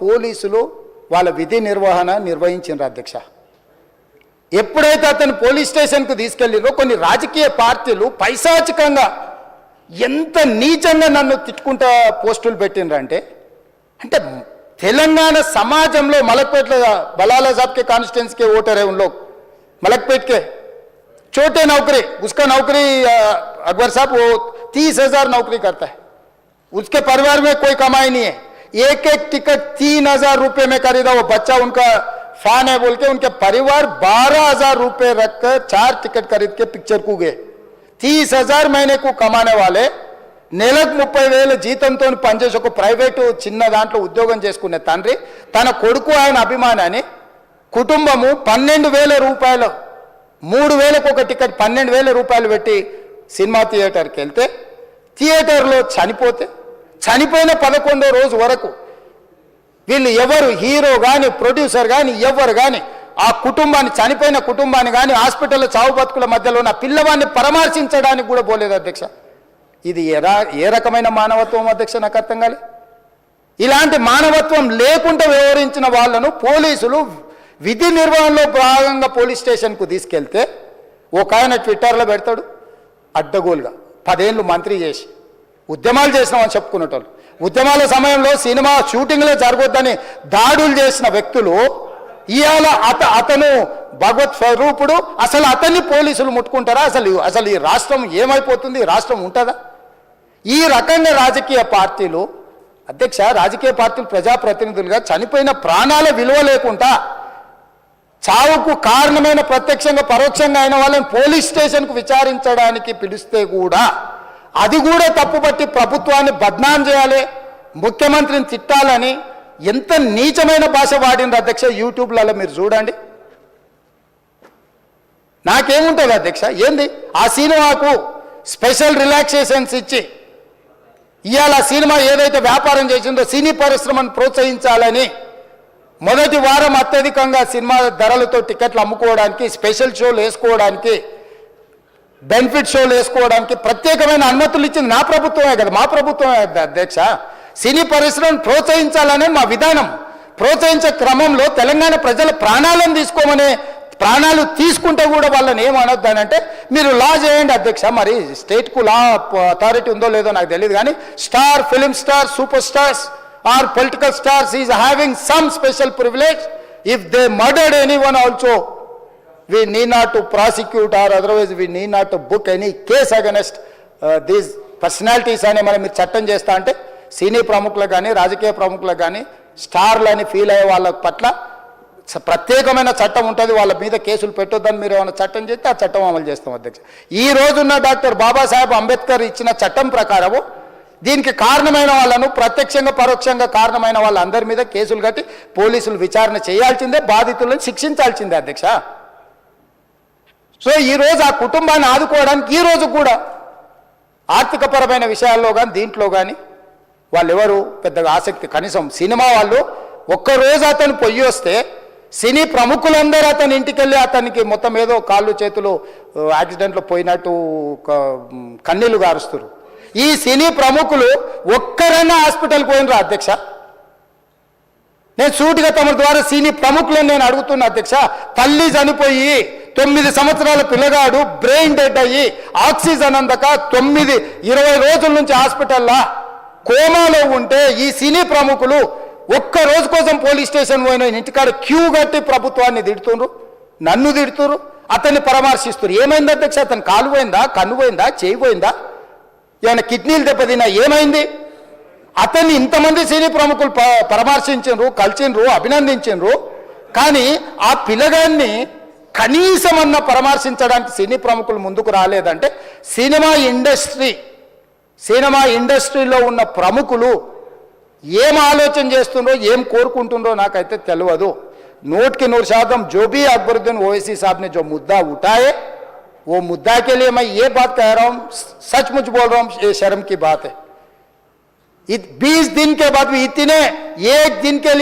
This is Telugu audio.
పోలీసులు వాళ్ళ విధి నిర్వహణ నిర్వహించారు అధ్యక్ష. ఎప్పుడైతే అతను పోలీస్ స్టేషన్కు తీసుకెళ్ళిరో కొన్ని రాజకీయ పార్టీలు పైశాచికంగా ఎంత నీచంగా నన్ను తిట్టుకుంటా పోస్టులు పెట్టినరంటే, అంటే తెలంగాణ समाजంలో मलकपेट बलाला साहब के कॉन्स्टिट्यूंसी के वोटर है, उन लोग मलकपेट के छोटे नौकरी, उसका नौकरी अकबर साहब वो 30,000 नौकरी करता है, उसके परिवार में कोई कमाई नहीं है, एक एक टिकट 3,000 रुपये में खरीदा, वो बच्चा उनका फैन है बोल के उनके परिवार 12,000 रुपये रखकर 4 टिकट खरीद के पिक्चर को गए. 30,000 महीने को कमाने वाले నెలకు 30,000 జీతంతో పనిచేసి ఒక ప్రైవేటు చిన్న దాంట్లో ఉద్యోగం చేసుకునే తండ్రి తన కొడుకు ఆయన అభిమానాన్ని కుటుంబము 12,000 రూపాయలు 3,000కు ఒక టికెట్ 12,000 రూపాయలు పెట్టి సినిమా థియేటర్కి వెళ్తే థియేటర్లో చనిపోయిన 11వ రోజు వరకు వీళ్ళు ఎవరు హీరో కానీ ప్రొడ్యూసర్ కానీ ఎవరు కానీ ఆ కుటుంబాన్ని చనిపోయిన కుటుంబాన్ని కానీ హాస్పిటల్లో చావు బతుకుల మధ్యలో ఉన్న పిల్లవాడిని పరామర్శించడానికి కూడా పోలేదు అధ్యక్ష. ఇది ఏ రకమైన మానవత్వం అధ్యక్ష? నాకు అర్థం కాలే. ఇలాంటి మానవత్వం లేకుండా వ్యవహరించిన వాళ్ళను పోలీసులు విధి నిర్వహణలో భాగంగా పోలీస్ స్టేషన్కు తీసుకెళ్తే ఒక ఆయన ట్విట్టర్లో పెడతాడు అడ్డగోలుగా 10 ఏళ్ళు మంత్రి చేసి ఉద్యమాలు చేసినామని చెప్పుకునేటోళ్ళు, ఉద్యమాల సమయంలో సినిమా షూటింగ్లో జరగొద్దని దాడులు చేసిన వ్యక్తులు ఇవాళ అతను భగవత్ స్వరూపుడు, అసలు అతన్ని పోలీసులు ముట్టుకుంటారా? అసలు ఈ రాష్ట్రం ఏమైపోతుంది? రాష్ట్రం ఉంటుందా? ఈ రకంగా రాజకీయ పార్టీలు అధ్యక్ష, రాజకీయ పార్టీలు ప్రజాప్రతినిధులుగా చనిపోయిన ప్రాణాల విలువ లేకుండా చావుకు కారణమైన ప్రత్యక్షంగా పరోక్షంగా అయిన వాళ్ళని పోలీస్ స్టేషన్కు విచారించడానికి పిలిస్తే కూడా అది కూడా తప్పుపట్టి ప్రభుత్వాన్ని బద్నాం చేయాలి, ముఖ్యమంత్రిని తిట్టాలని ఎంత నీచమైన భాష వాడిన అధ్యక్ష. యూట్యూబ్లలో మీరు చూడండి. నాకేముంటుంది అధ్యక్ష? ఏంది ఆ సినిమాకు స్పెషల్ రిలాక్సేషన్స్ ఇచ్చి ఇవాళ సినిమా ఏదైతే వ్యాపారం చేసిందో సినీ పరిశ్రమను ప్రోత్సహించాలని మొదటి వారం అత్యధికంగా సినిమా ధరలతో టికెట్లు అమ్ముకోవడానికి, స్పెషల్ షోలు వేసుకోవడానికి, బెనిఫిట్ షోలు వేసుకోవడానికి ప్రత్యేకమైన అనుమతులు ఇచ్చింది నా ప్రభుత్వమే కదా, మా ప్రభుత్వమే అధ్యక్ష. సినీ పరిశ్రమను ప్రోత్సహించాలనే మా విధానం. ప్రోత్సహించే క్రమంలో తెలంగాణ ప్రజల ప్రాణాలను తీసుకోమనే, ప్రాణాలు తీసుకుంటే కూడా వాళ్ళని ఏమనొద్దానంటే మీరు లా చేయండి అధ్యక్ష. మరి స్టేట్కు లా అథారిటీ ఉందో లేదో నాకు తెలియదు, కానీ star, film star, super stars or political stars is having some special privilege. If they murdered anyone also we need not to prosecute or otherwise we need not to book any case against these personalities అని మనం మీరు చట్టం చేస్తా అంటే సినీ ప్రముఖులకు కానీ రాజకీయ ప్రముఖులకు కానీ స్టార్లని ఫీల్ అయ్యే వాళ్ళ పట్ల ప్రత్యేకమైన చట్టం ఉంటుంది, వాళ్ళ మీద కేసులు పెట్టొద్దని మీరు ఏమైనా చట్టం చేస్తే ఆ చట్టం అమలు చేస్తాం అధ్యక్ష. ఈ రోజున్న డాక్టర్ బాబాసాహెబ్ అంబేద్కర్ ఇచ్చిన చట్టం ప్రకారము దీనికి కారణమైన వాళ్ళను ప్రత్యక్షంగా పరోక్షంగా కారణమైన వాళ్ళందరి మీద కేసులు కట్టి పోలీసులు విచారణ చేయాల్సిందే, బాధితులను శిక్షించాల్సిందే అధ్యక్ష. సో ఈరోజు ఆ కుటుంబాన్ని ఆదుకోవడానికి ఈరోజు కూడా ఆర్థికపరమైన విషయాల్లో కానీ దీంట్లో కానీ వాళ్ళు ఎవరు పెద్దగా ఆసక్తి, కనీసం సినిమా వాళ్ళు ఒక్కరోజు అతను పొయ్యి వస్తే సినీ ప్రముఖులందరూ అతని ఇంటికి వెళ్ళి అతనికి మొత్తం ఏదో కాళ్ళు చేతులు యాక్సిడెంట్లో పోయినట్టు కన్నీళ్లు గారుస్తారు. ఈ సినీ ప్రముఖులు ఒక్కరైనా హాస్పిటల్కి పోయినరా అధ్యక్ష? నేను సూటిగా తమ ద్వారా సినీ ప్రముఖులను నేను అడుగుతున్నా అధ్యక్ష. తల్లి చనిపోయి 9 సంవత్సరాల పిల్లగాడు బ్రెయిన్ డెడ్ అయ్యి ఆక్సిజన్ అందక 20 రోజుల నుంచి హాస్పిటల్లో కోమాలో ఉంటే ఈ సినీ ప్రముఖులు ఒక్క రోజు కోసం పోలీస్ స్టేషన్ పోయిన ఇంటికాడ క్యూ కట్టి ప్రభుత్వాన్ని తిడుతున్నారు, నన్ను తిడుతున్నారు, అతన్ని పరామర్శిస్తున్నారు. ఏమైంది అధ్యక్ష? అతను కాలు పోయిందా, కన్ను పోయిందా, చేయి పోయిందా, ఏమైనా కిడ్నీలు దెబ్బతిన్నా, ఏమైంది? అతన్ని ఇంతమంది సినీ ప్రముఖులు పరామర్శించారు, కలిసిండ్రు, అభినందించారు, కానీ ఆ పిల్లగాన్ని కనీసమన్నా పరామర్శించడానికి సినీ ప్రముఖులు ముందుకు రాలేదంటే సినిమా ఇండస్ట్రీలో ఉన్న ప్రముఖులు ఏం ఆలోచన చేస్తుండ్రో, ఏం కోరుకుంటుండ్రో నాకైతే తెలియదు. 100% जो भी अकबरुद्दीन ओवैसी साहब ने जो मुद्दा उठाए वो मुद्दा के लिए मैं ये बात कह रहा हूँ, सचमुच बोल रहा हूँ, ये शर्म की बात है. 20 दिन के बाद भी एक दिन के लिए